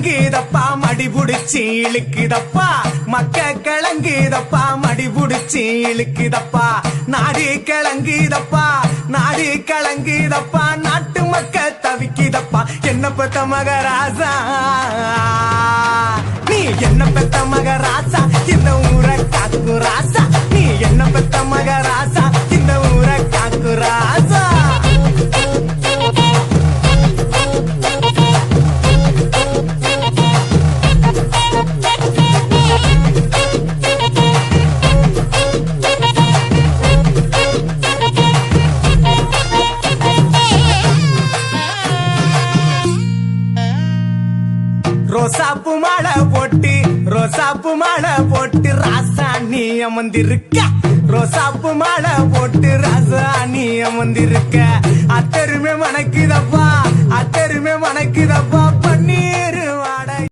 கிளங்குதப்பா மடி புடிச்சு இழுக்குதப்பா மக்க கிளங்குதப்பா மடி புடிச்சு இழுக்குதப்பா நாடு கிளங்குதப்பா நாடு கிளங்குதப்பா நாட்டு மக்க தவிக்குதப்பா என்ன பெத்த மகராசா நீ என்ன பெத்த மகராசா இந்த ஊரை காக்கு ராசா நீ என்ன பெத்த மகராசா இந்த ஊரை காக்கு ராசா ரோசாப்பு மாலை போட்டு ராசாணி அமர்ந்திருக்க ரோசாப்பு மாலை போட்டு ராசாணி அமர்ந்திருக்க அத்தை